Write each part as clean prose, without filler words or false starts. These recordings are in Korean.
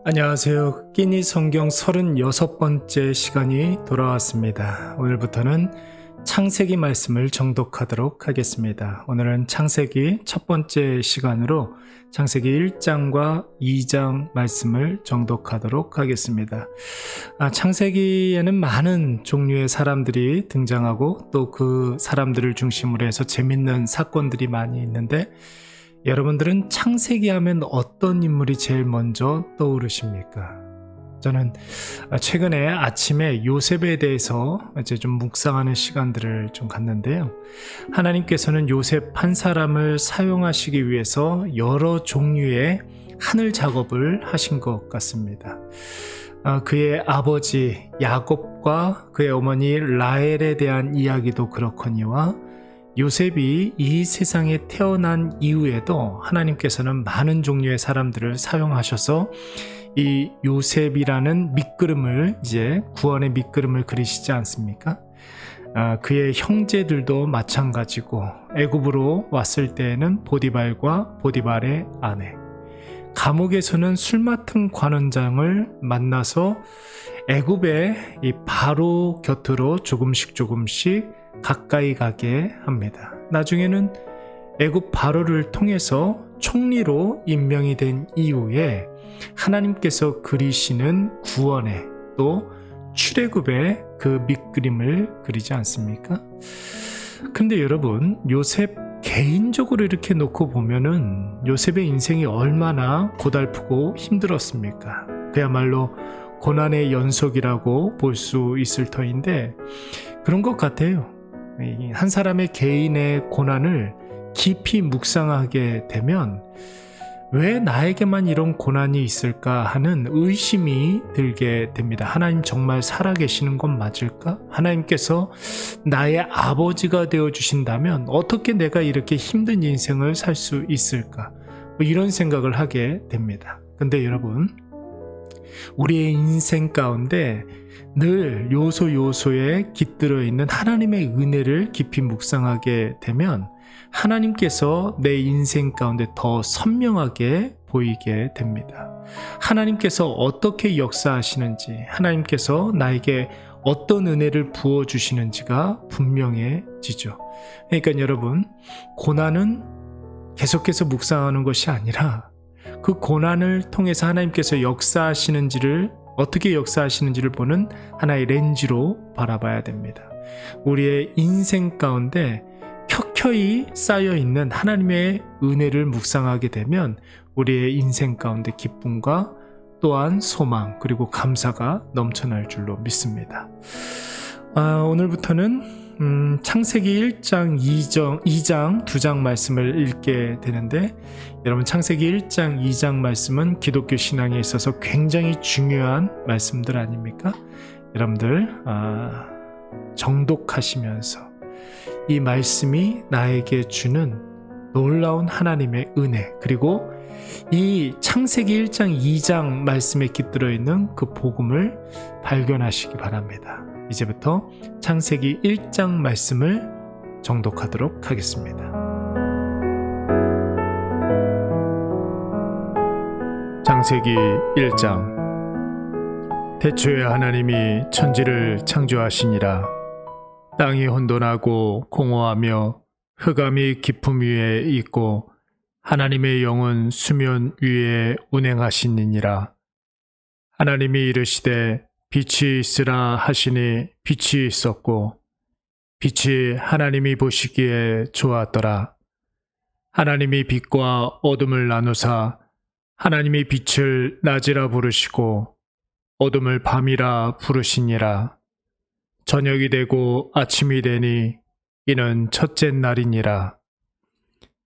안녕하세요. 끼니 성경 36번째 시간이 돌아왔습니다. 오늘부터는 창세기 말씀을 정독하도록 하겠습니다. 오늘은 창세기 첫 번째 시간으로 창세기 1장과 2장 말씀을 정독하도록 하겠습니다. 창세기에는 많은 종류의 사람들이 등장하고 또 그 사람들을 중심으로 해서 재밌는 사건들이 많이 있는데, 여러분들은 창세기 하면 어떤 인물이 제일 먼저 떠오르십니까? 저는 최근에 아침에 요셉에 대해서 이제 좀 묵상하는 시간들을 좀 갖는데요. 하나님께서는 요셉 한 사람을 사용하시기 위해서 여러 종류의 하늘 작업을 하신 것 같습니다. 그의 아버지 야곱과 그의 어머니 라헬에 대한 이야기도 그렇거니와 요셉이 이 세상에 태어난 이후에도 하나님께서는 많은 종류의 사람들을 사용하셔서 이 요셉이라는 밑그림을, 이제 구원의 밑그림을 그리시지 않습니까? 그의 형제들도 마찬가지고, 애굽으로 왔을 때에는 보디발과 보디발의 아내, 감옥에서는 술 맡은 관원장을 만나서 애굽의 이 바로 곁으로 조금씩 가까이 가게 합니다. 나중에는 애굽 바로를 통해서 총리로 임명이 된 이후에 하나님께서 그리시는 구원의 또 출애굽의 그 밑그림을 그리지 않습니까? 근데 여러분, 요셉 개인적으로 이렇게 놓고 보면은 요셉의 인생이 얼마나 고달프고 힘들었습니까? 그야말로 고난의 연속이라고 볼 수 있을 터인데, 그런 것 같아요. 한 사람의 개인의 고난을 깊이 묵상하게 되면 왜 나에게만 이런 고난이 있을까 하는 의심이 들게 됩니다. 하나님 정말 살아계시는 건 맞을까? 하나님께서 나의 아버지가 되어주신다면 어떻게 내가 이렇게 힘든 인생을 살 수 있을까? 이런 생각을 하게 됩니다. 근데 여러분, 우리의 인생 가운데 늘 요소요소에 깃들어 있는 하나님의 은혜를 깊이 묵상하게 되면 하나님께서 내 인생 가운데 더 선명하게 보이게 됩니다. 하나님께서 어떻게 역사하시는지, 하나님께서 나에게 어떤 은혜를 부어주시는지가 분명해지죠. 그러니까 여러분, 고난은 계속해서 묵상하는 것이 아니라 그 고난을 통해서 하나님께서 어떻게 역사하시는지를 보는 하나의 렌즈로 바라봐야 됩니다. 우리의 인생 가운데 켜켜이 쌓여있는 하나님의 은혜를 묵상하게 되면 우리의 인생 가운데 기쁨과 또한 소망, 그리고 감사가 넘쳐날 줄로 믿습니다. 오늘부터는 창세기 1장, 2장, 2장 말씀을 읽게 되는데, 여러분, 창세기 1장, 2장 말씀은 기독교 신앙에 있어서 굉장히 중요한 말씀들 아닙니까? 여러분들 정독하시면서 이 말씀이 나에게 주는 놀라운 하나님의 은혜, 그리고 이 창세기 1장, 2장 말씀에 깃들어 있는 그 복음을 발견하시기 바랍니다. 이제부터 창세기 1장 말씀을 정독하도록 하겠습니다. 창세기 1장. 태초에 하나님이 천지를 창조하시니라. 땅이 혼돈하고 공허하며 흑암이 깊음 위에 있고 하나님의 영은 수면 위에 운행하시니라. 하나님이 이르시되 빛이 있으라 하시니 빛이 있었고 빛이 하나님이 보시기에 좋았더라. 하나님이 빛과 어둠을 나누사 하나님이 빛을 낮이라 부르시고 어둠을 밤이라 부르시니라. 저녁이 되고 아침이 되니 이는 첫째 날이니라.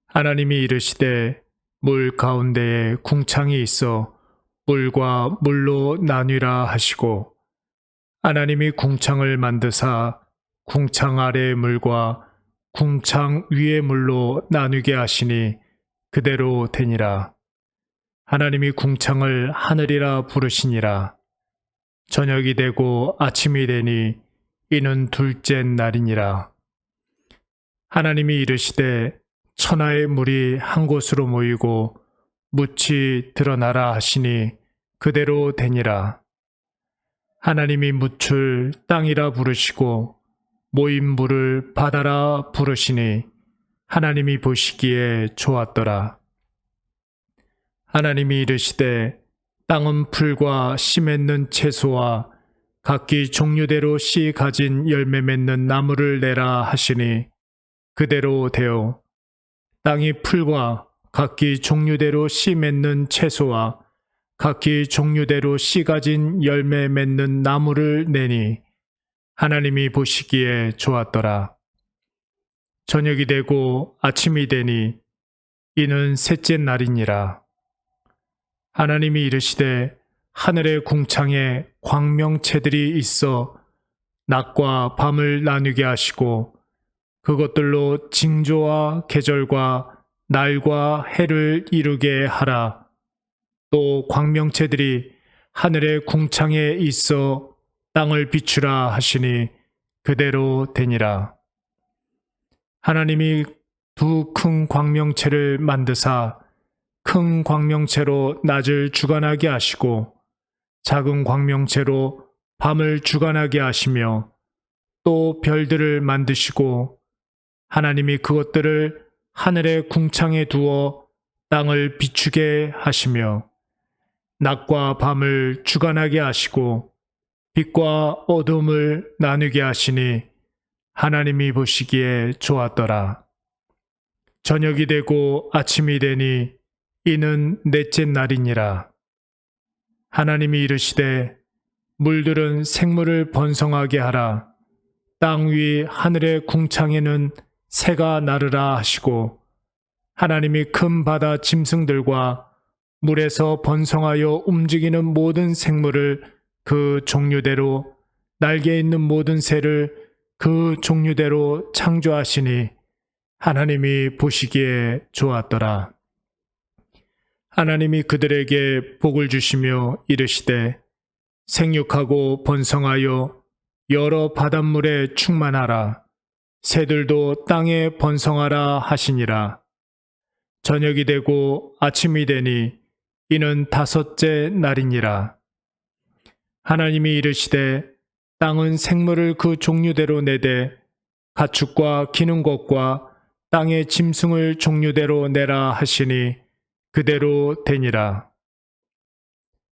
하나님이 이르시되 물 가운데에 궁창이 있어 물과 물로 나뉘라 하시고 하나님이 궁창을 만드사 궁창 아래의 물과 궁창 위의 물로 나누게 하시니 그대로 되니라. 하나님이 궁창을 하늘이라 부르시니라. 저녁이 되고 아침이 되니 이는 둘째 날이니라. 하나님이 이르시되 천하의 물이 한 곳으로 모이고 묻이 드러나라 하시니 그대로 되니라. 하나님이 묻을 땅이라 부르시고 모인 물을 바다라 부르시니 하나님이 보시기에 좋았더라. 하나님이 이르시되 땅은 풀과 씨 맺는 채소와 각기 종류대로 씨 가진 열매 맺는 나무를 내라 하시니 그대로 되어 땅이 풀과 각기 종류대로 씨 맺는 채소와 각기 종류대로 씨 가진 열매 맺는 나무를 내니 하나님이 보시기에 좋았더라. 저녁이 되고 아침이 되니 이는 셋째 날이니라. 하나님이 이르시되 하늘의 궁창에 광명체들이 있어 낮과 밤을 나누게 하시고 그것들로 징조와 계절과 날과 해를 이루게 하라. 또 광명체들이 하늘의 궁창에 있어 땅을 비추라 하시니 그대로 되니라. 하나님이 두 큰 광명체를 만드사 큰 광명체로 낮을 주관하게 하시고 작은 광명체로 밤을 주관하게 하시며 또 별들을 만드시고 하나님이 그것들을 하늘의 궁창에 두어 땅을 비추게 하시며 낮과 밤을 주관하게 하시고 빛과 어둠을 나누게 하시니 하나님이 보시기에 좋았더라. 저녁이 되고 아침이 되니 이는 넷째 날이니라. 하나님이 이르시되 물들은 생물을 번성하게 하라. 땅 위 하늘의 궁창에는 새가 나르라 하시고 하나님이 큰 바다 짐승들과 물에서 번성하여 움직이는 모든 생물을 그 종류대로 날개 있는 모든 새를 그 종류대로 창조하시니 하나님이 보시기에 좋았더라. 하나님이 그들에게 복을 주시며 이르시되 생육하고 번성하여 여러 바닷물에 충만하라. 새들도 땅에 번성하라 하시니라. 저녁이 되고 아침이 되니 이는 다섯째 날이니라. 하나님이 이르시되 땅은 생물을 그 종류대로 내되 가축과 기는 것과 땅의 짐승을 종류대로 내라 하시니 그대로 되니라.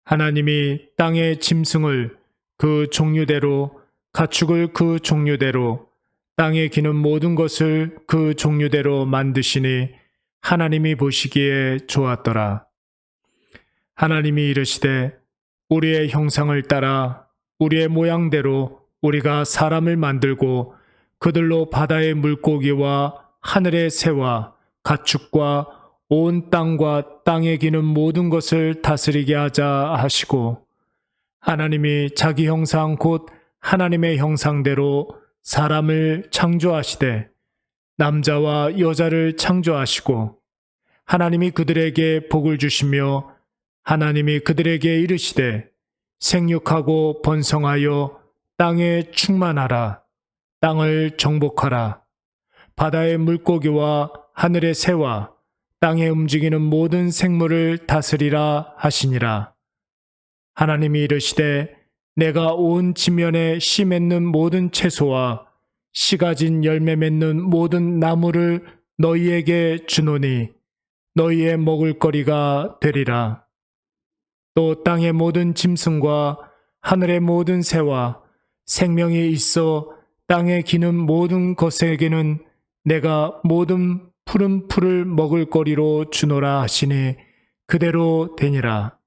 하나님이 땅의 짐승을 그 종류대로 가축을 그 종류대로 땅에 기는 모든 것을 그 종류대로 만드시니 하나님이 보시기에 좋았더라. 하나님이 이르시되 우리의 형상을 따라 우리의 모양대로 우리가 사람을 만들고 그들로 바다의 물고기와 하늘의 새와 가축과 온 땅과 땅에 기는 모든 것을 다스리게 하자 하시고 하나님이 자기 형상 곧 하나님의 형상대로 사람을 창조하시되 남자와 여자를 창조하시고 하나님이 그들에게 복을 주시며 하나님이 그들에게 이르시되 생육하고 번성하여 땅에 충만하라. 땅을 정복하라. 바다의 물고기와 하늘의 새와 땅에 움직이는 모든 생물을 다스리라 하시니라. 하나님이 이르시되 내가 온 지면에 씨 맺는 모든 채소와 씨 가진 열매 맺는 모든 나무를 너희에게 주노니 너희의 먹을 거리가 되리라. 또 땅의 모든 짐승과 하늘의 모든 새와 생명이 있어 땅에 기는 모든 것에게는 내가 모든 푸른 풀을 먹을 거리로 주노라 하시니 그대로 되니라.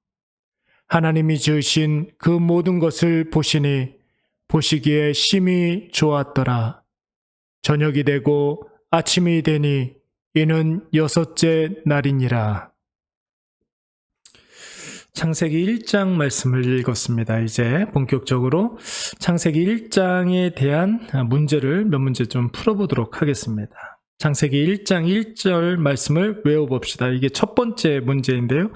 하나님이 지으신 그 모든 것을 보시니 보시기에 심히 좋았더라. 저녁이 되고 아침이 되니 이는 여섯째 날이니라. 창세기 1장 말씀을 읽었습니다. 이제 본격적으로 창세기 1장에 대한 문제를 몇 문제 좀 풀어보도록 하겠습니다. 창세기 1장 1절 말씀을 외워봅시다. 이게 첫 번째 문제인데요.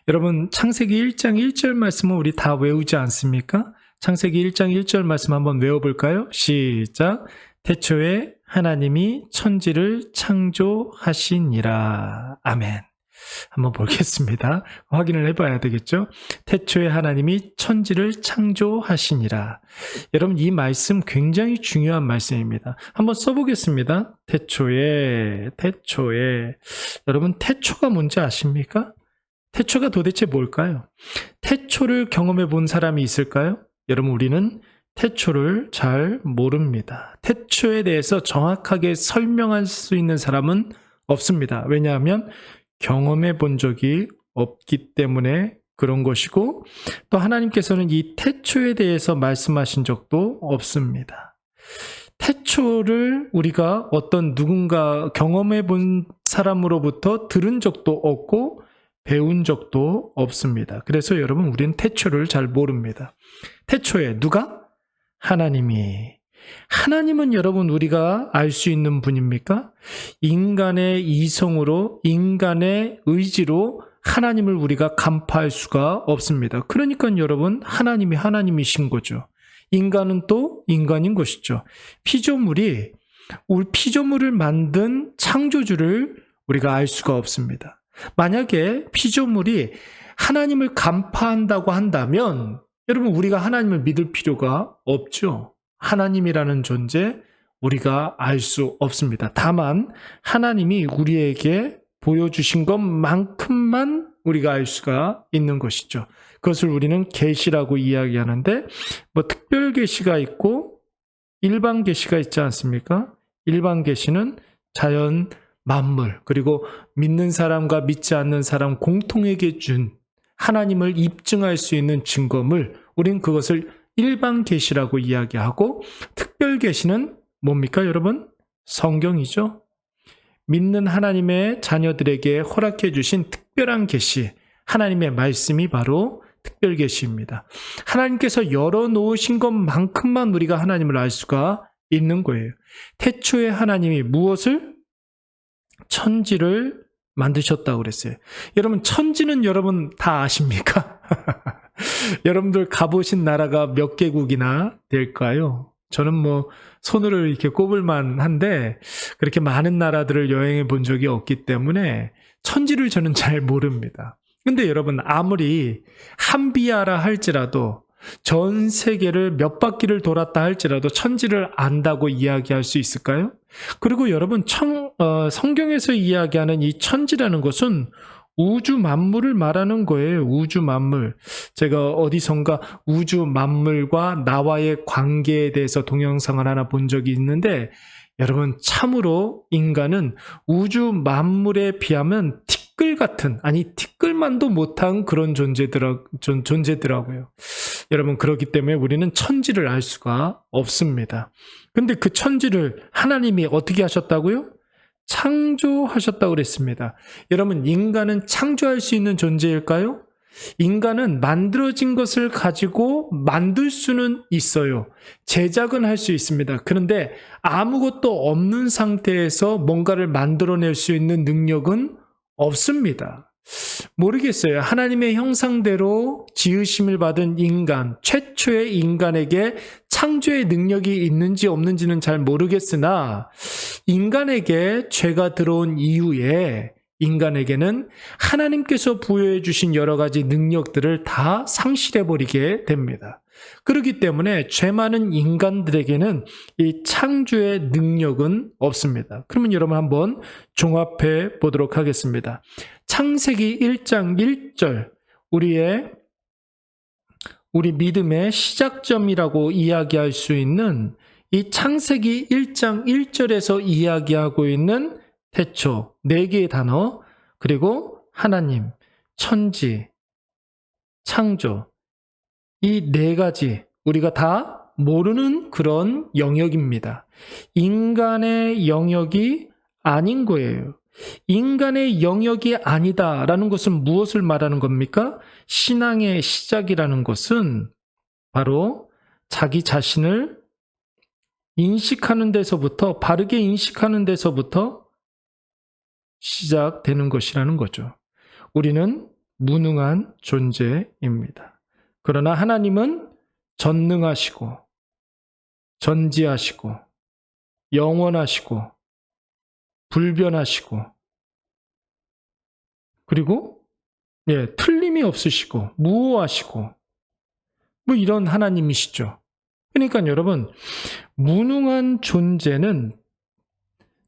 여러분 창세기 1장 1절 말씀은 우리 다 외우지 않습니까? 창세기 1장 1절 말씀 한번 외워볼까요? 시작. 태초에 하나님이 천지를 창조하시니라. 아멘. 한번 보겠습니다. 확인을 해봐야 되겠죠? 태초에 하나님이 천지를 창조하시니라. 여러분, 이 말씀 굉장히 중요한 말씀입니다. 한번 써보겠습니다. 태초에. 여러분, 태초가 뭔지 아십니까? 태초가 도대체 뭘까요? 태초를 경험해 본 사람이 있을까요? 여러분, 우리는 태초를 잘 모릅니다. 태초에 대해서 정확하게 설명할 수 있는 사람은 없습니다. 왜냐하면 경험해 본 적이 없기 때문에 그런 것이고, 또 하나님께서는 이 태초에 대해서 말씀하신 적도 없습니다. 태초를 우리가 어떤 누군가 경험해 본 사람으로부터 들은 적도 없고 배운 적도 없습니다. 그래서 여러분, 우리는 태초를 잘 모릅니다. 태초에 누가? 하나님은 여러분, 우리가 알 수 있는 분입니까? 인간의 이성으로, 인간의 의지로 하나님을 우리가 간파할 수가 없습니다. 그러니까 여러분, 하나님이 하나님이신 거죠. 인간은 또 인간인 것이죠. 우리 피조물을 만든 창조주를 우리가 알 수가 없습니다. 만약에 피조물이 하나님을 간파한다고 한다면 여러분, 우리가 하나님을 믿을 필요가 없죠. 하나님이라는 존재 우리가 알 수 없습니다. 다만 하나님이 우리에게 보여주신 것만큼만 우리가 알 수가 있는 것이죠. 그것을 우리는 계시라고 이야기하는데, 특별 계시가 있고 일반 계시가 있지 않습니까? 일반 계시는 자연 만물, 그리고 믿는 사람과 믿지 않는 사람 공통에게 준 하나님을 입증할 수 있는 증거물, 우린 그것을 일반 계시라고 이야기하고, 특별 계시는 뭡니까 여러분? 성경이죠. 믿는 하나님의 자녀들에게 허락해 주신 특별한 계시, 하나님의 말씀이 바로 특별 계시입니다. 하나님께서 열어놓으신 것만큼만 우리가 하나님을 알 수가 있는 거예요. 태초에 하나님이 무엇을? 천지를 만드셨다고 그랬어요. 여러분, 천지는 여러분 다 아십니까? 여러분들 가보신 나라가 몇 개국이나 될까요? 저는 손으로 이렇게 꼽을만 한데 그렇게 많은 나라들을 여행해 본 적이 없기 때문에 천지를 저는 잘 모릅니다. 근데 여러분, 아무리 한비아라 할지라도, 전 세계를 몇 바퀴를 돌았다 할지라도 천지를 안다고 이야기할 수 있을까요? 그리고 여러분, 성경에서 이야기하는 이 천지라는 것은 우주 만물을 말하는 거예요. 우주 만물. 제가 어디선가 우주 만물과 나와의 관계에 대해서 동영상을 하나 본 적이 있는데, 여러분, 참으로 인간은 우주 만물에 비하면 티끌만도 못한 그런 존재더라고요. 여러분, 그렇기 때문에 우리는 천지를 알 수가 없습니다. 근데 그 천지를 하나님이 어떻게 하셨다고요? 창조하셨다고 그랬습니다. 여러분, 인간은 창조할 수 있는 존재일까요? 인간은 만들어진 것을 가지고 만들 수는 있어요. 제작은 할 수 있습니다. 그런데 아무것도 없는 상태에서 뭔가를 만들어낼 수 있는 능력은 없습니다. 모르겠어요. 하나님의 형상대로 지으심을 받은 인간, 최초의 인간에게 창조의 능력이 있는지 없는지는 잘 모르겠으나, 인간에게 죄가 들어온 이후에 인간에게는 하나님께서 부여해 주신 여러 가지 능력들을 다 상실해버리게 됩니다. 그렇기 때문에 죄 많은 인간들에게는 이 창조의 능력은 없습니다. 그러면 여러분, 한번 종합해 보도록 하겠습니다. 창세기 1장 1절, 우리 믿음의 시작점이라고 이야기할 수 있는 이 창세기 1장 1절에서 이야기하고 있는 태초, 4개의 단어, 그리고 하나님, 천지, 창조, 이 4가지 우리가 다 모르는 그런 영역입니다. 인간의 영역이 아닌 거예요. 인간의 영역이 아니다라는 것은 무엇을 말하는 겁니까? 신앙의 시작이라는 것은 바로 자기 자신을 인식하는 데서부터, 바르게 인식하는 데서부터 시작되는 것이라는 거죠. 우리는 무능한 존재입니다. 그러나 하나님은 전능하시고, 전지하시고, 영원하시고, 불변하시고, 그리고 틀림이 없으시고 무오하시고 뭐 이런 하나님이시죠. 그러니까 여러분, 무능한 존재는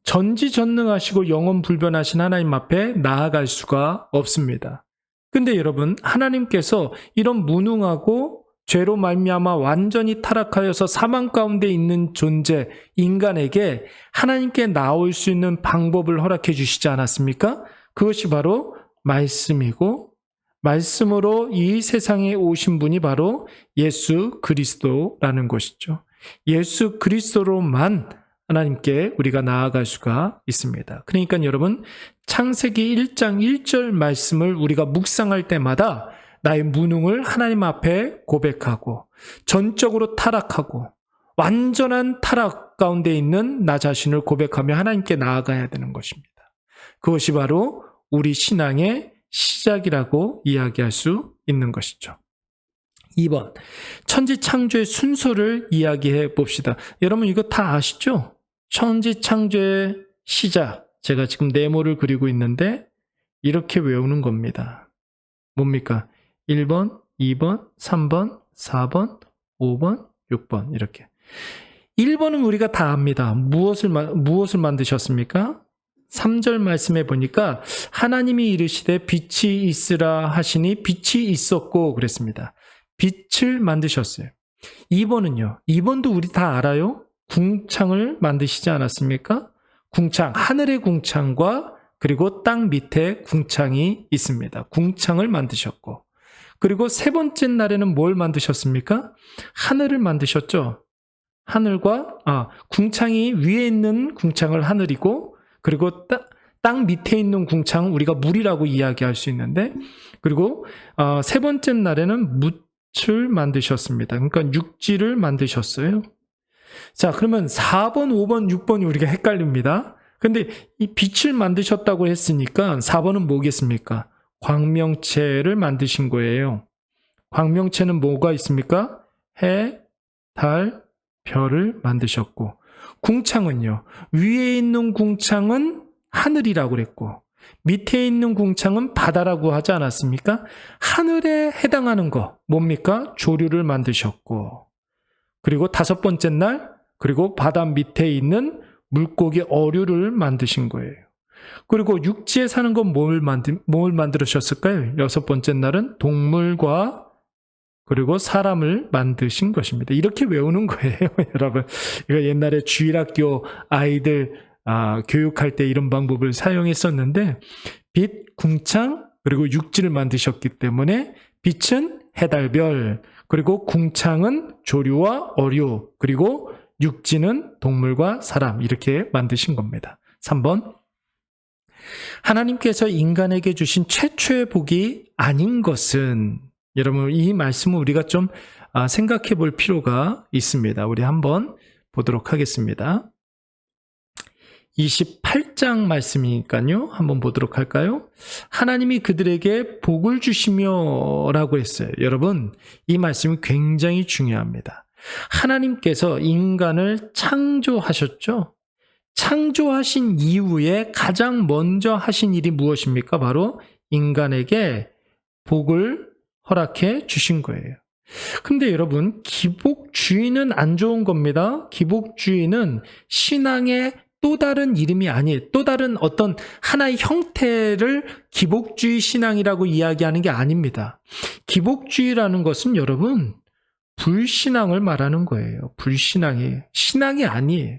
전지전능하시고 영원불변하신 하나님 앞에 나아갈 수가 없습니다. 근데 여러분, 하나님께서 이런 무능하고 죄로 말미암아 완전히 타락하여서 사망 가운데 있는 존재 인간에게 하나님께 나올 수 있는 방법을 허락해 주시지 않았습니까? 그것이 바로 말씀이고, 말씀으로 이 세상에 오신 분이 바로 예수 그리스도라는 것이죠. 예수 그리스도로만 하나님께 우리가 나아갈 수가 있습니다. 그러니까 여러분, 창세기 1장 1절 말씀을 우리가 묵상할 때마다 나의 무능을 하나님 앞에 고백하고 전적으로 타락하고 완전한 타락 가운데 있는 나 자신을 고백하며 하나님께 나아가야 되는 것입니다. 그것이 바로 우리 신앙의 시작이라고 이야기할 수 있는 것이죠. 2번, 천지창조의 순서를 이야기해 봅시다. 여러분 이거 다 아시죠? 천지창조의 시작, 제가 지금 네모를 그리고 있는데 이렇게 외우는 겁니다. 뭡니까? 1번, 2번, 3번, 4번, 5번, 6번 이렇게. 1번은 우리가 다 압니다. 무엇을 만드셨습니까? 3절 말씀에 보니까 하나님이 이르시되 빛이 있으라 하시니 빛이 있었고 그랬습니다. 빛을 만드셨어요. 2번은요. 2번도 우리 다 알아요. 궁창을 만드시지 않았습니까? 궁창, 하늘의 궁창과 그리고 땅 밑에 궁창이 있습니다. 궁창을 만드셨고, 그리고 세 번째 날에는 뭘 만드셨습니까? 하늘을 만드셨죠. 하늘과 궁창이 위에 있는 궁창을 하늘이고, 그리고 땅 밑에 있는 궁창 우리가 물이라고 이야기할 수 있는데, 그리고 세 번째 날에는 뭇을 만드셨습니다. 그러니까 육지를 만드셨어요. 자, 그러면 4번, 5번, 6번이 우리가 헷갈립니다. 근데 이 빛을 만드셨다고 했으니까 4번은 뭐겠습니까? 광명체를 만드신 거예요. 광명체는 뭐가 있습니까? 해, 달, 별을 만드셨고, 궁창은요, 위에 있는 궁창은 하늘이라고 그랬고 밑에 있는 궁창은 바다라고 하지 않았습니까? 하늘에 해당하는 거 뭡니까? 조류를 만드셨고, 그리고 다섯 번째 날, 그리고 바다 밑에 있는 물고기 어류를 만드신 거예요. 그리고 육지에 사는 건 뭘 만들으셨을까요? 여섯 번째 날은 동물과 그리고 사람을 만드신 것입니다. 이렇게 외우는 거예요, 여러분. 이거 옛날에 주일학교 아이들 교육할 때 이런 방법을 사용했었는데, 빛, 궁창, 그리고 육지를 만드셨기 때문에 빛은 해달별, 그리고 궁창은 조류와 어류, 그리고 육지는 동물과 사람, 이렇게 만드신 겁니다. 3번, 하나님께서 인간에게 주신 최초의 복이 아닌 것은, 여러분 이 말씀을 우리가 좀 생각해 볼 필요가 있습니다. 우리 한번 보도록 하겠습니다. 28장 말씀이니까요. 한번 보도록 할까요? 하나님이 그들에게 복을 주시며 라고 했어요. 여러분, 이 말씀이 굉장히 중요합니다. 하나님께서 인간을 창조하셨죠? 창조하신 이후에 가장 먼저 하신 일이 무엇입니까? 바로 인간에게 복을 허락해 주신 거예요. 근데 여러분, 기복주의는 안 좋은 겁니다. 기복주의는 신앙의 또 다른 이름이 아니에요. 또 다른 어떤 하나의 형태를 기복주의 신앙이라고 이야기하는 게 아닙니다. 기복주의라는 것은 여러분, 불신앙을 말하는 거예요. 불신앙이에요. 신앙이 아니에요.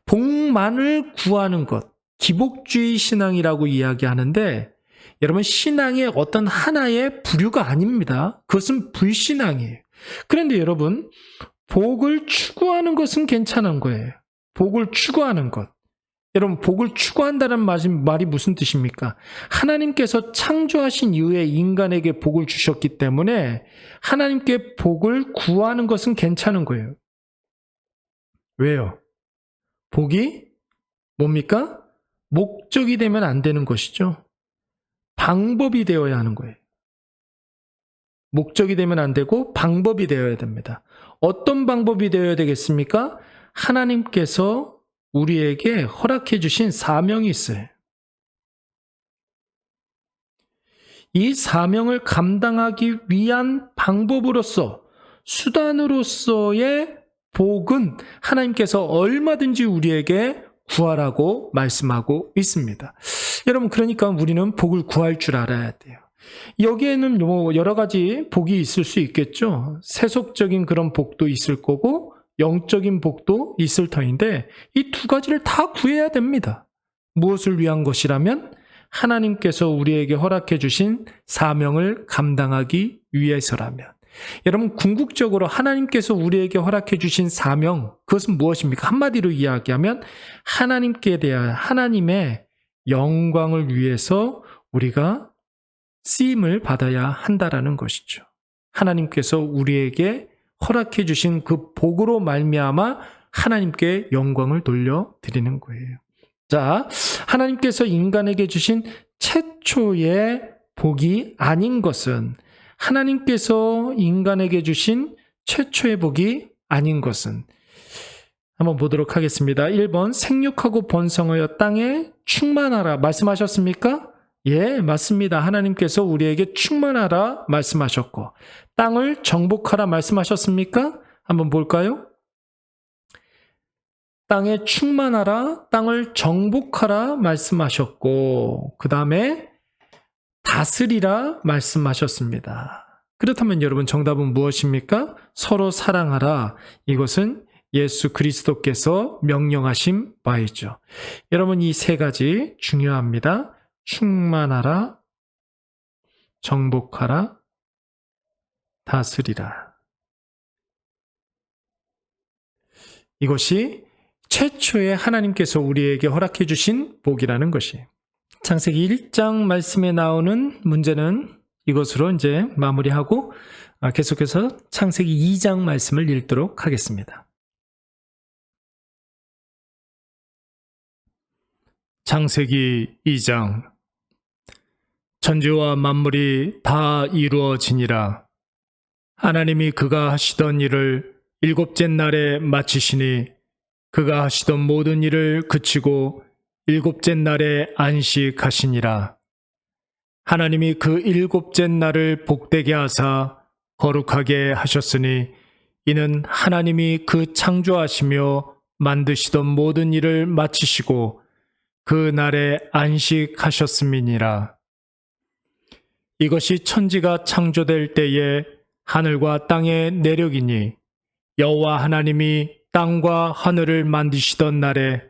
복만을 구하는 것, 기복주의 신앙이라고 이야기하는데, 여러분 신앙의 어떤 하나의 부류가 아닙니다. 그것은 불신앙이에요. 그런데 여러분, 복을 추구하는 것은 괜찮은 거예요. 복을 추구하는 것. 여러분, 복을 추구한다는 말이 무슨 뜻입니까? 하나님께서 창조하신 이후에 인간에게 복을 주셨기 때문에 하나님께 복을 구하는 것은 괜찮은 거예요. 왜요? 복이 뭡니까? 목적이 되면 안 되는 것이죠. 방법이 되어야 하는 거예요. 목적이 되면 안 되고 방법이 되어야 됩니다. 어떤 방법이 되어야 되겠습니까? 하나님께서 우리에게 허락해 주신 사명이 있어요. 이 사명을 감당하기 위한 방법으로서, 수단으로서의 복은 하나님께서 얼마든지 우리에게 구하라고 말씀하고 있습니다. 여러분, 그러니까 우리는 복을 구할 줄 알아야 돼요. 여기에는 여러 가지 복이 있을 수 있겠죠. 세속적인 그런 복도 있을 거고 영적인 복도 있을 터인데, 이 두 가지를 다 구해야 됩니다. 무엇을 위한 것이라면 하나님께서 우리에게 허락해 주신 사명을 감당하기 위해서라면. 여러분, 궁극적으로 하나님께서 우리에게 허락해 주신 사명, 그것은 무엇입니까? 한마디로 이야기하면 하나님께 대한 하나님의 영광을 위해서 우리가 쓰임을 받아야 한다라는 것이죠. 하나님께서 우리에게 허락해 주신 그 복으로 말미암아 하나님께 영광을 돌려드리는 거예요. 자, 하나님께서 인간에게 주신 최초의 복이 아닌 것은, 하나님께서 인간에게 주신 최초의 복이 아닌 것은, 한번 보도록 하겠습니다. 1번, 생육하고 번성하여 땅에 충만하라 말씀하셨습니까? 예, 맞습니다. 하나님께서 우리에게 충만하라 말씀하셨고, 땅을 정복하라 말씀하셨습니까? 한번 볼까요? 땅에 충만하라, 땅을 정복하라 말씀하셨고, 그 다음에 다스리라 말씀하셨습니다. 그렇다면 여러분, 정답은 무엇입니까? 서로 사랑하라. 이것은 예수 그리스도께서 명령하신 바이죠. 여러분, 이 세 가지 중요합니다. 충만하라, 정복하라, 다스리라. 이것이 최초의 하나님께서 우리에게 허락해 주신 복이라는 것이. 창세기 1장 말씀에 나오는 문제는 이것으로 이제 마무리하고 계속해서 창세기 2장 말씀을 읽도록 하겠습니다. 창세기 2장. 천지와 만물이 다 이루어지니라. 하나님이 그가 하시던 일을 일곱째 날에 마치시니 그가 하시던 모든 일을 그치고 일곱째 날에 안식하시니라. 하나님이 그 일곱째 날을 복되게 하사 거룩하게 하셨으니 이는 하나님이 그 창조하시며 만드시던 모든 일을 마치시고 그 날에 안식하셨음이니라. 이것이 천지가 창조될 때에 하늘과 땅의 내력이니 여호와 하나님이 땅과 하늘을 만드시던 날에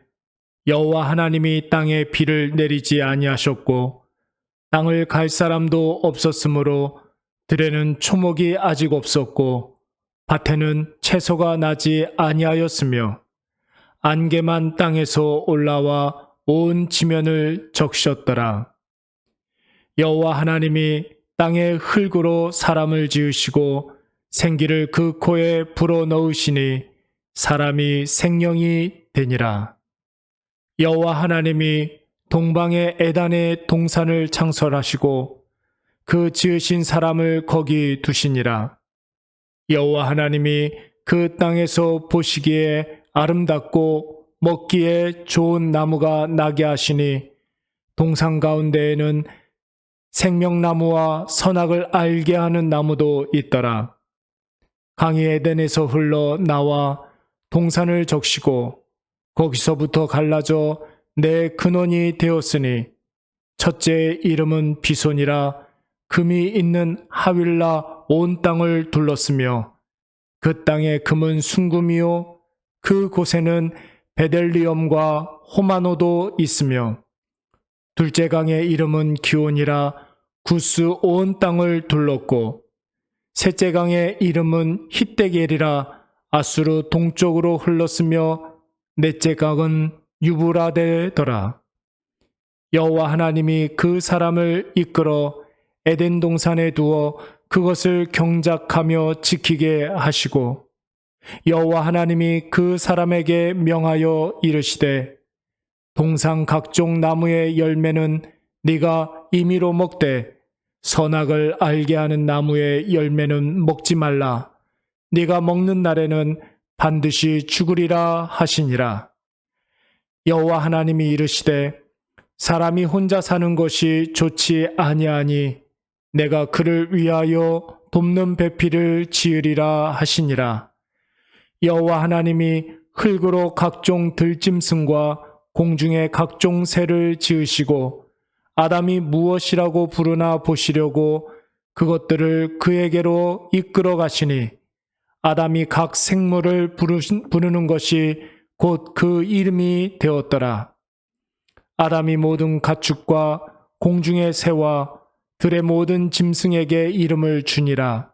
여호와 하나님이 땅에 비를 내리지 아니하셨고 땅을 갈 사람도 없었으므로 들에는 초목이 아직 없었고 밭에는 채소가 나지 아니하였으며 안개만 땅에서 올라와 온 지면을 적셨더라. 여호와 하나님이 땅의 흙으로 사람을 지으시고 생기를 그 코에 불어넣으시니 사람이 생명이 되니라. 여호와 하나님이 동방의 에단의 동산을 창설하시고 그 지으신 사람을 거기 두시니라. 여호와 하나님이 그 땅에서 보시기에 아름답고 먹기에 좋은 나무가 나게 하시니 동산 가운데에는 생명나무와 선악을 알게 하는 나무도 있더라. 강이 에덴에서 흘러 나와 동산을 적시고 거기서부터 갈라져 내 근원이 되었으니 첫째의 이름은 비손이라. 금이 있는 하윌라 온 땅을 둘렀으며 그 땅의 금은 순금이요 그 곳에는 베델리엄과 호마노도 있으며 둘째 강의 이름은 기온이라. 구스 온 땅을 둘렀고 셋째 강의 이름은 히데겔이라. 아수르 동쪽으로 흘렀으며 넷째 강은 유브라데더라. 여호와 하나님이 그 사람을 이끌어 에덴 동산에 두어 그것을 경작하며 지키게 하시고 여호와 하나님이 그 사람에게 명하여 이르시되 동산 각종 나무의 열매는 네가 임의로 먹되 선악을 알게 하는 나무의 열매는 먹지 말라. 네가 먹는 날에는 반드시 죽으리라 하시니라. 여호와 하나님이 이르시되 사람이 혼자 사는 것이 좋지 아니하니 내가 그를 위하여 돕는 배필을 지으리라 하시니라. 여호와 하나님이 흙으로 각종 들짐승과 공중의 각종 새를 지으시고 아담이 무엇이라고 부르나 보시려고 그것들을 그에게로 이끌어 가시니 아담이 각 생물을 부르는 것이 곧 그 이름이 되었더라. 아담이 모든 가축과 공중의 새와 들의 모든 짐승에게 이름을 주니라.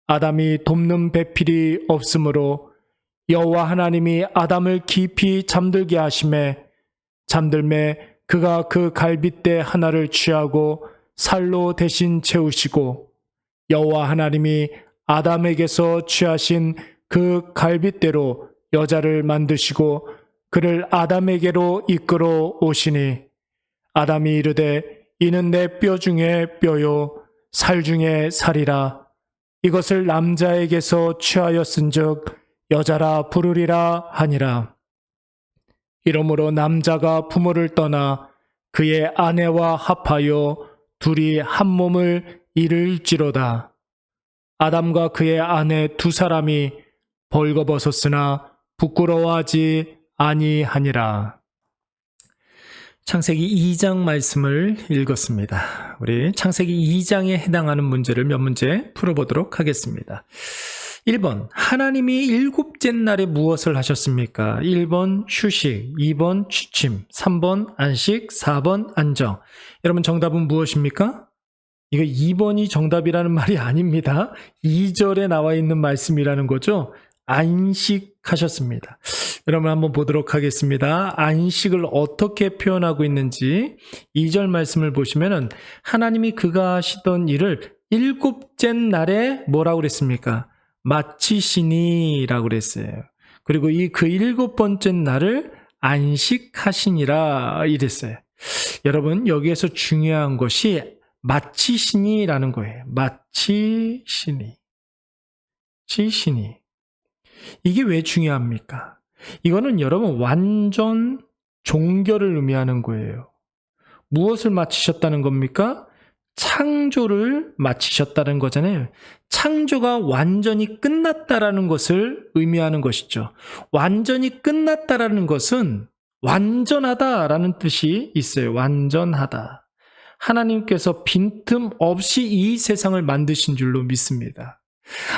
아담이 돕는 배필이 없으므로 여호와 하나님이 아담을 깊이 잠들게 하심에 잠들매 그가 그 갈빗대 하나를 취하고 살로 대신 채우시고 여호와 하나님이 아담에게서 취하신 그 갈빗대로 여자를 만드시고 그를 아담에게로 이끌어 오시니 아담이 이르되 이는 내 뼈 중에 뼈요 살 중에 살이라. 이것을 남자에게서 취하였은즉 여자라 부르리라 하니라. 이러므로 남자가 부모를 떠나 그의 아내와 합하여 둘이 한 몸을 이룰지로다. 아담과 그의 아내 두 사람이 벌거벗었으나 부끄러워하지 아니하니라. 창세기 2장 말씀을 읽었습니다. 우리 창세기 2장에 해당하는 문제를 몇 문제 풀어보도록 하겠습니다. 1번, 하나님이 일곱째 날에 무엇을 하셨습니까? 1번 휴식, 2번 취침, 3번 안식, 4번 안정. 여러분 정답은 무엇입니까? 이거 2번이 정답이라는 말이 아닙니다. 2절에 나와 있는 말씀이라는 거죠. 안식하셨습니다. 여러분 한번 보도록 하겠습니다. 안식을 어떻게 표현하고 있는지 2절 말씀을 보시면은 하나님이 그가 하시던 일을 일곱째 날에 뭐라고 그랬습니까? 마치시니라고 그랬어요. 그리고 그 일곱 번째 날을 안식하시니라 이랬어요. 여러분 여기에서 중요한 것이 마치시니라는 거예요. 마치시니. 치시니. 이게 왜 중요합니까? 이거는 여러분 완전 종결을 의미하는 거예요. 무엇을 마치셨다는 겁니까? 창조를 마치셨다는 거잖아요. 창조가 완전히 끝났다라는 것을 의미하는 것이죠. 완전히 끝났다라는 것은 완전하다라는 뜻이 있어요. 완전하다. 하나님께서 빈틈없이 이 세상을 만드신 줄로 믿습니다.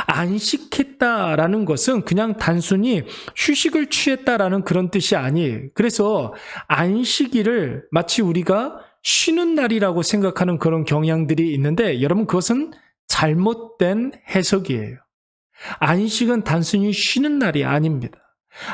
안식했다라는 것은 그냥 단순히 휴식을 취했다라는 그런 뜻이 아니에요. 그래서 안식일을 마치 우리가 쉬는 날이라고 생각하는 그런 경향들이 있는데 여러분 그것은 잘못된 해석이에요. 안식은 단순히 쉬는 날이 아닙니다.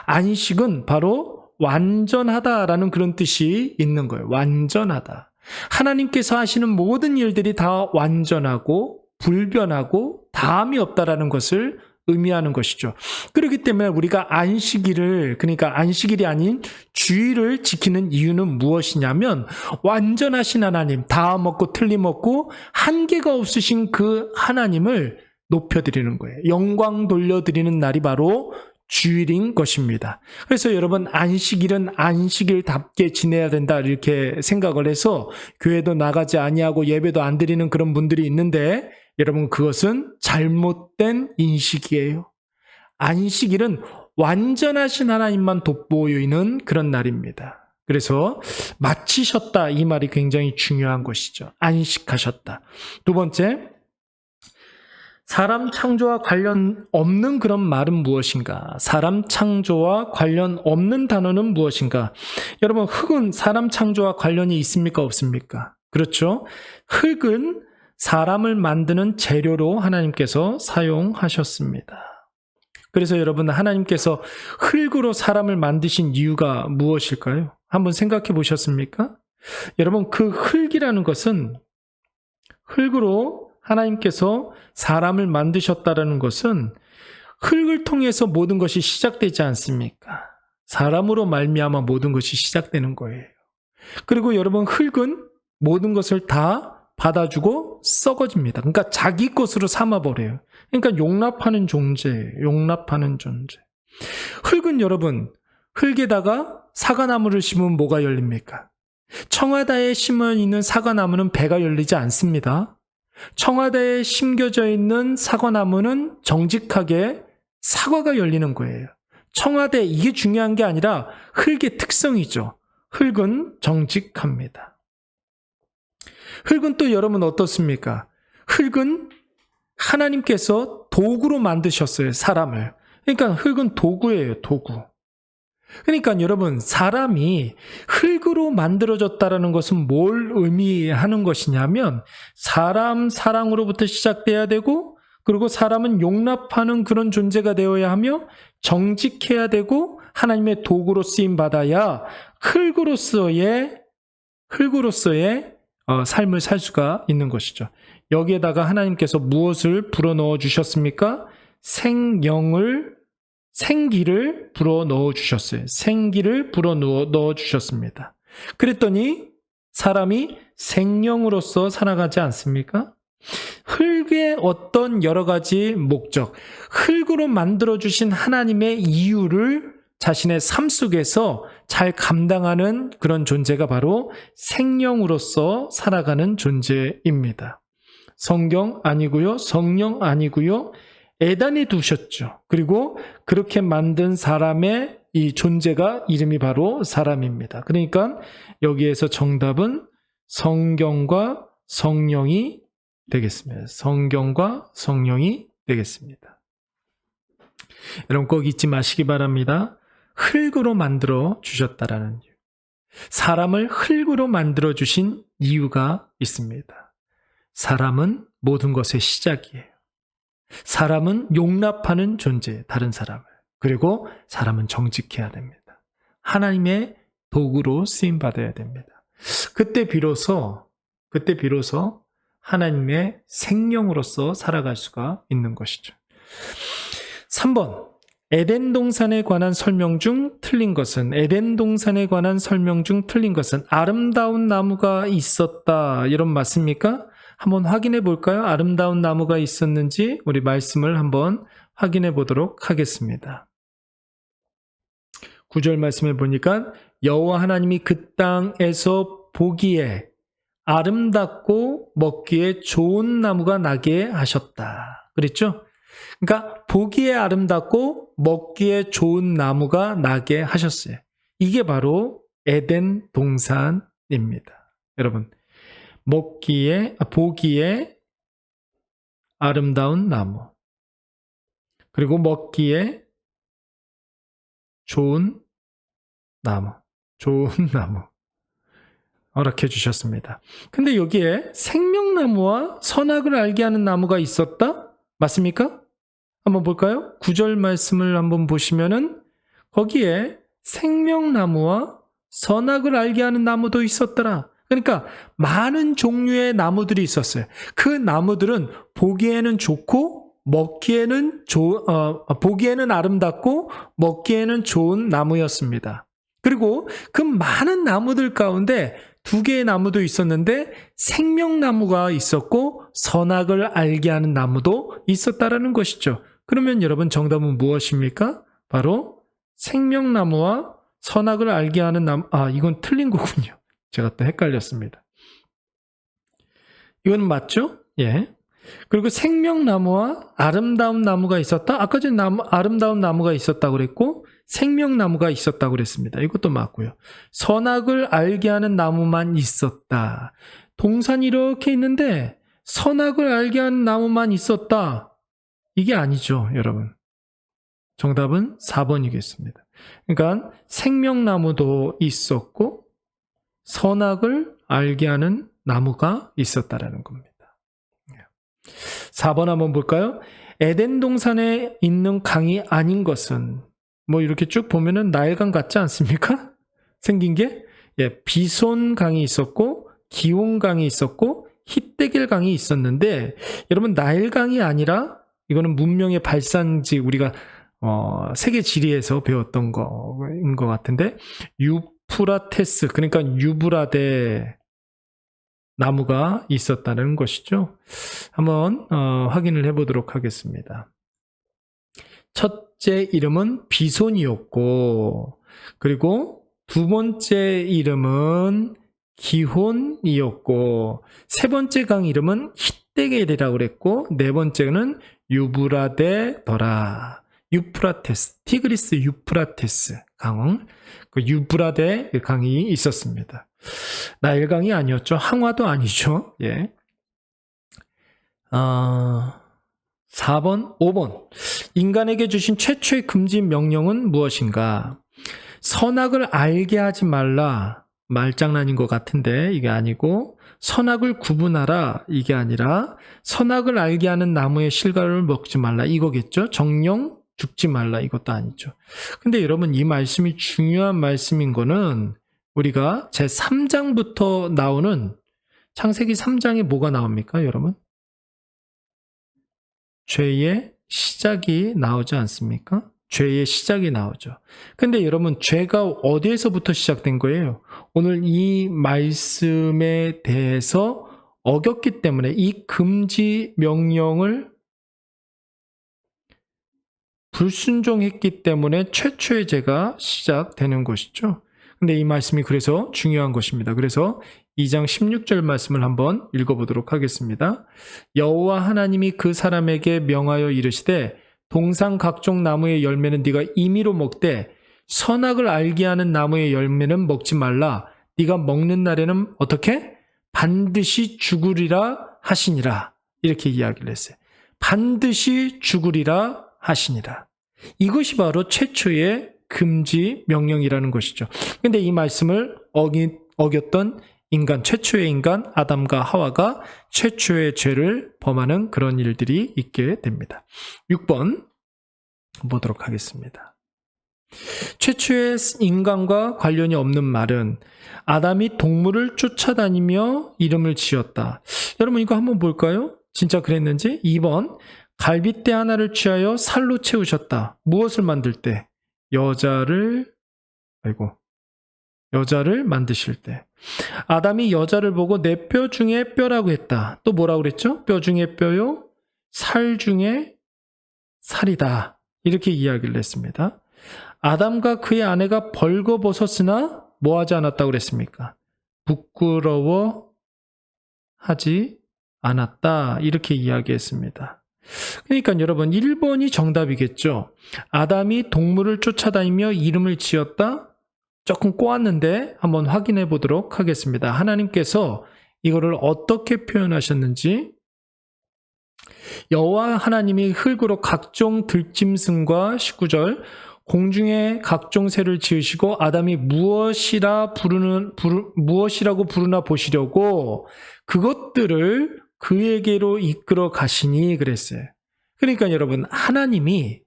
안식은 바로 완전하다라는 그런 뜻이 있는 거예요. 완전하다. 하나님께서 하시는 모든 일들이 다 완전하고 불변하고 다함이 없다라는 것을 의미하는 것이죠. 그렇기 때문에 우리가 안식일을, 그러니까 안식일이 아닌 주일을 지키는 이유는 무엇이냐면 완전하신 하나님, 다함 없고 틀림없고 한계가 없으신 그 하나님을 높여드리는 거예요. 영광 돌려드리는 날이 바로 주일인 것입니다. 그래서 여러분 안식일은 안식일답게 지내야 된다 이렇게 생각을 해서 교회도 나가지 아니하고 예배도 안 드리는 그런 분들이 있는데 여러분 그것은 잘못된 인식이에요. 안식일은 완전하신 하나님만 돋보이는 그런 날입니다. 그래서 마치셨다 이 말이 굉장히 중요한 것이죠. 안식하셨다. 두 번째, 사람 창조와 관련 없는 그런 말은 무엇인가? 사람 창조와 관련 없는 단어는 무엇인가? 여러분 흙은 사람 창조와 관련이 있습니까? 없습니까? 그렇죠? 흙은 사람을 만드는 재료로 하나님께서 사용하셨습니다. 그래서 여러분 하나님께서 흙으로 사람을 만드신 이유가 무엇일까요? 한번 생각해 보셨습니까? 여러분 그 흙이라는 것은 흙으로 하나님께서 사람을 만드셨다라는 것은 흙을 통해서 모든 것이 시작되지 않습니까? 사람으로 말미암아 모든 것이 시작되는 거예요. 그리고 여러분 흙은 모든 것을 다 받아주고 썩어집니다. 그러니까 자기 것으로 삼아버려요. 그러니까 용납하는 존재예요. 용납하는 존재. 흙은 여러분 흙에다가 사과나무를 심으면 뭐가 열립니까? 청와다에 심어 있는 사과나무는 배가 열리지 않습니다. 청와대에 심겨져 있는 사과나무는 정직하게 사과가 열리는 거예요. 청와대, 이게 중요한 게 아니라 흙의 특성이죠. 흙은 정직합니다. 흙은 또 여러분 어떻습니까? 흙은 하나님께서 도구로 만드셨어요, 사람을. 그러니까 흙은 도구예요, 도구. 그러니까 여러분, 사람이 흙으로 만들어졌다는 것은 뭘 의미하는 것이냐면, 사람 사랑으로부터 시작돼야 되고, 그리고 사람은 용납하는 그런 존재가 되어야 하며, 정직해야 되고, 하나님의 도구로 쓰임받아야 흙으로서의 삶을 살 수가 있는 것이죠. 여기에다가 하나님께서 무엇을 불어넣어 주셨습니까? 생기를 불어넣어 주셨어요. 생기를 불어넣어 주셨습니다. 그랬더니 사람이 생명으로서 살아가지 않습니까? 흙의 어떤 여러 가지 목적, 흙으로 만들어주신 하나님의 이유를 자신의 삶 속에서 잘 감당하는 그런 존재가 바로 생명으로서 살아가는 존재입니다. 성경 아니고요, 성령 아니고요, 에단에 두셨죠. 그리고 그렇게 만든 사람의 이 존재가 이름이 바로 사람입니다. 그러니까 여기에서 정답은 성경과 성령이 되겠습니다. 성경과 성령이 되겠습니다. 여러분 꼭 잊지 마시기 바랍니다. 흙으로 만들어 주셨다라는 이유. 사람을 흙으로 만들어 주신 이유가 있습니다. 사람은 모든 것의 시작이에요. 사람은 용납하는 존재, 다른 사람을. 그리고 사람은 정직해야 됩니다. 하나님의 도구로 쓰임받아야 됩니다. 그때 비로소 하나님의 생명으로서 살아갈 수가 있는 것이죠. 3번, 에덴 동산에 관한 설명 중 틀린 것은, 아름다운 나무가 있었다, 이런 맞습니까? 한번 확인해 볼까요? 아름다운 나무가 있었는지 우리 말씀을 한번 확인해 보도록 하겠습니다. 9절 말씀을 보니까 여호와 하나님이 그 땅에서 보기에 아름답고 먹기에 좋은 나무가 나게 하셨다. 그랬죠? 그러니까 보기에 아름답고 먹기에 좋은 나무가 나게 하셨어요. 이게 바로 에덴 동산입니다. 여러분, 보기에 아름다운 나무, 그리고 먹기에 좋은 나무 허락해 주셨습니다. 근데 여기에 생명나무와 선악을 알게 하는 나무가 있었다? 맞습니까? 한번 볼까요? 9절 말씀을 한번 보시면은 거기에 생명나무와 선악을 알게 하는 나무도 있었더라. 그러니까 많은 종류의 나무들이 있었어요. 그 나무들은 보기에는 좋고 보기에는 아름답고 먹기에는 좋은 나무였습니다. 그리고 그 많은 나무들 가운데 2개의 나무도 있었는데 생명나무가 있었고 선악을 알게 하는 나무도 있었다라는 것이죠. 그러면 여러분 정답은 무엇입니까? 바로 생명나무와 선악을 알게 하는 나무. 이건 틀린 거군요. 제가 또 헷갈렸습니다. 이건 맞죠? 예. 그리고 생명나무와 아름다운 나무가 있었다. 아까 전에 아름다운 나무가 있었다고 그랬고 생명나무가 있었다고 그랬습니다. 이것도 맞고요. 선악을 알게 하는 나무만 있었다. 동산이 이렇게 있는데 선악을 알게 하는 나무만 있었다. 이게 아니죠, 여러분. 정답은 4번이겠습니다. 그러니까 생명나무도 있었고 선악을 알게 하는 나무가 있었다라는 겁니다. 4번 한번 볼까요? 에덴 동산에 있는 강이 아닌 것은, 뭐 이렇게 쭉 보면은 나일강 같지 않습니까? 생긴 게, 비손 강이 있었고 기온 강이 있었고 히데겔 강이 있었는데, 여러분 나일강이 아니라 이거는 문명의 발산지, 우리가 세계 지리에서 배웠던 거인 것 같은데, 유프라테스, 그러니까 유브라데 나무가 있었다는 것이죠. 한번 확인을 해보도록 하겠습니다. 첫째 이름은 비손이었고, 그리고 두 번째 이름은 기혼이었고, 세 번째 강 이름은 핫데겔이라고 그랬고, 네 번째는 유브라데더라. 유프라테스, 티그리스 유프라테스 강은 그 유브라데 강이 있었습니다. 나일강이 아니었죠. 항화도 아니죠. 예. 4번, 5번. 인간에게 주신 최초의 금지 명령은 무엇인가? 선악을 알게 하지 말라. 말장난인 것 같은데 이게 아니고, 선악을 구분하라 이게 아니라, 선악을 알게 하는 나무의 실과를 먹지 말라 이거겠죠. 정령 죽지 말라 이것도 아니죠. 근데 여러분, 이 말씀이 중요한 말씀인 거는 우리가 제 3장부터 나오는, 창세기 3장에 뭐가 나옵니까 여러분? 죄의 시작이 나오지 않습니까? 죄의 시작이 나오죠. 근데 여러분, 죄가 어디에서부터 시작된 거예요? 오늘 이 말씀에 대해서 어겼기 때문에, 이 금지 명령을 불순종했기 때문에 최초의 죄가 시작되는 것이죠. 근데 이 말씀이 그래서 중요한 것입니다. 그래서 2장 16절 말씀을 한번 읽어보도록 하겠습니다. 여호와 하나님이 그 사람에게 명하여 이르시되, 동산 각종 나무의 열매는 네가 임의로 먹되 선악을 알게 하는 나무의 열매는 먹지 말라. 네가 먹는 날에는 어떻게? 반드시 죽으리라 하시니라. 이렇게 이야기를 했어요. 반드시 죽으리라 하시니라. 이것이 바로 최초의 금지 명령이라는 것이죠. 근데 이 말씀을 어겼던 인간, 최초의 인간 아담과 하와가 최초의 죄를 범하는 그런 일들이 있게 됩니다. 6번 보도록 하겠습니다. 최초의 인간과 관련이 없는 말은, 아담이 동물을 쫓아다니며 이름을 지었다. 여러분, 이거 한번 볼까요? 진짜 그랬는지? 2번, 갈빗대 하나를 취하여 살로 채우셨다. 무엇을 만들 때? 여자를 만드실 때. 아담이 여자를 보고 내 뼈 중에 뼈라고 했다. 또 뭐라고 그랬죠? 뼈 중에 뼈요, 살 중에 살이다. 이렇게 이야기를 했습니다. 아담과 그의 아내가 벌거벗었으나 뭐 하지 않았다고 그랬습니까? 부끄러워하지 않았다. 이렇게 이야기했습니다. 그러니까 여러분, 1번이 정답이겠죠. 아담이 동물을 쫓아다니며 이름을 지었다? 조금 꼬았는데 한번 확인해 보도록 하겠습니다. 하나님께서 이거를 어떻게 표현하셨는지, 여호와 하나님이 흙으로 각종 들짐승과 19절 공중에 각종 새를 지으시고 아담이 무엇이라고 부르나 보시려고 그것들을 그에게로 이끌어 가시니 그랬어요. 그러니까 여러분, 하나님이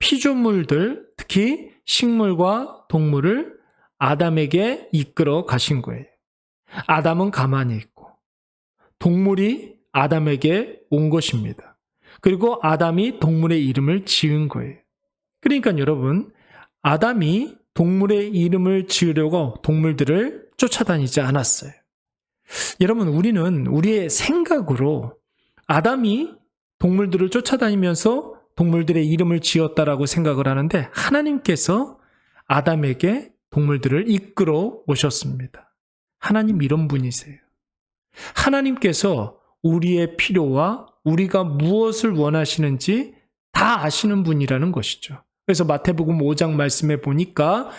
피조물들, 특히 식물과 동물을 아담에게 이끌어 가신 거예요. 아담은 가만히 있고 동물이 아담에게 온 것입니다. 그리고 아담이 동물의 이름을 지은 거예요. 그러니까 여러분, 아담이 동물의 이름을 지으려고 동물들을 쫓아다니지 않았어요. 여러분, 우리는 우리의 생각으로 아담이 동물들을 쫓아다니면서 동물들의 이름을 지었다라고 생각을 하는데, 하나님께서 아담에게 동물들을 이끌어 오셨습니다. 하나님 이런 분이세요. 하나님께서 우리의 필요와 우리가 무엇을 원하시는지 다 아시는 분이라는 것이죠. 그래서 마태복음 5장 말씀에 보니까,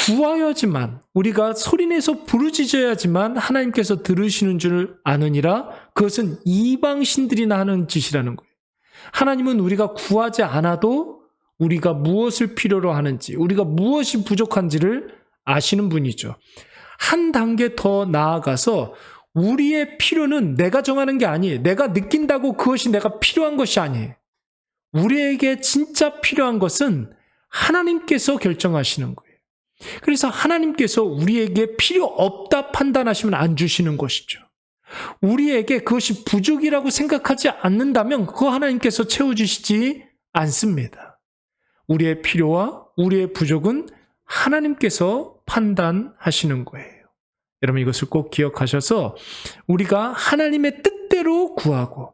구하여지만, 우리가 소리내서 부르짖어야지만 하나님께서 들으시는 줄 아느니라, 그것은 이방신들이나 하는 짓이라는 거예요. 하나님은 우리가 구하지 않아도 우리가 무엇을 필요로 하는지, 우리가 무엇이 부족한지를 아시는 분이죠. 한 단계 더 나아가서 우리의 필요는 내가 정하는 게 아니에요. 내가 느낀다고 그것이 내가 필요한 것이 아니에요. 우리에게 진짜 필요한 것은 하나님께서 결정하시는 거예요. 그래서 하나님께서 우리에게 필요 없다 판단하시면 안 주시는 것이죠. 우리에게 그것이 부족이라고 생각하지 않는다면 그거 하나님께서 채워주시지 않습니다. 우리의 필요와 우리의 부족은 하나님께서 판단하시는 거예요. 여러분, 이것을 꼭 기억하셔서 우리가 하나님의 뜻대로 구하고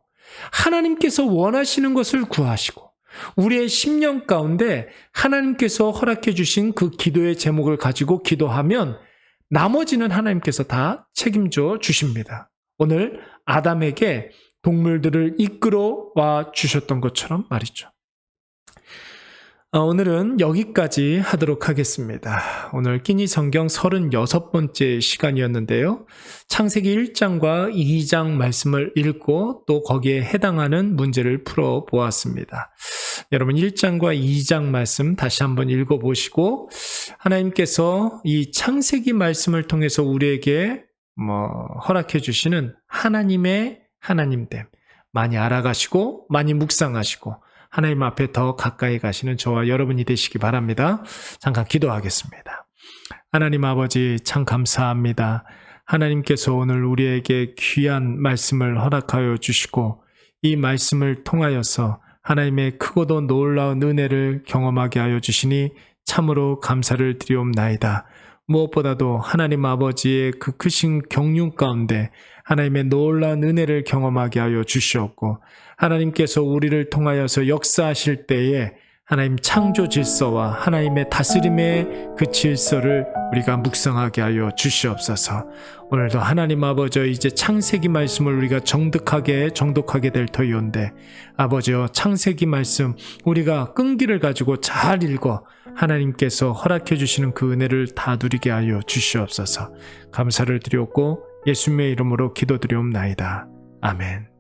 하나님께서 원하시는 것을 구하시고 우리의 심령 가운데 하나님께서 허락해 주신 그 기도의 제목을 가지고 기도하면 나머지는 하나님께서 다 책임져 주십니다. 오늘 아담에게 동물들을 이끌어 와 주셨던 것처럼 말이죠. 오늘은 여기까지 하도록 하겠습니다. 오늘 끼니 성경 36번째 시간이었는데요. 창세기 1장과 2장 말씀을 읽고 또 거기에 해당하는 문제를 풀어 보았습니다. 여러분 1장과 2장 말씀 다시 한번 읽어보시고 하나님께서 이 창세기 말씀을 통해서 우리에게 허락해 주시는 하나님의 하나님됨 많이 알아가시고 많이 묵상하시고 하나님 앞에 더 가까이 가시는 저와 여러분이 되시기 바랍니다. 잠깐 기도하겠습니다. 하나님 아버지 참 감사합니다. 하나님께서 오늘 우리에게 귀한 말씀을 허락하여 주시고 이 말씀을 통하여서 하나님의 크고도 놀라운 은혜를 경험하게 하여 주시니 참으로 감사를 드리옵나이다. 무엇보다도 하나님 아버지의 그 크신 경륜 가운데 하나님의 놀라운 은혜를 경험하게 하여 주시옵고 하나님께서 우리를 통하여서 역사하실 때에 하나님 창조 질서와 하나님의 다스림의 그 질서를 우리가 묵상하게 하여 주시옵소서. 오늘도 하나님 아버지 이제 창세기 말씀을 우리가 정독하게 될 터이온데 아버지여 창세기 말씀 우리가 끈기를 가지고 잘 읽어 하나님께서 허락해 주시는 그 은혜를 다 누리게 하여 주시옵소서. 감사를 드렸고 예수님의 이름으로 기도드리옵나이다. 아멘.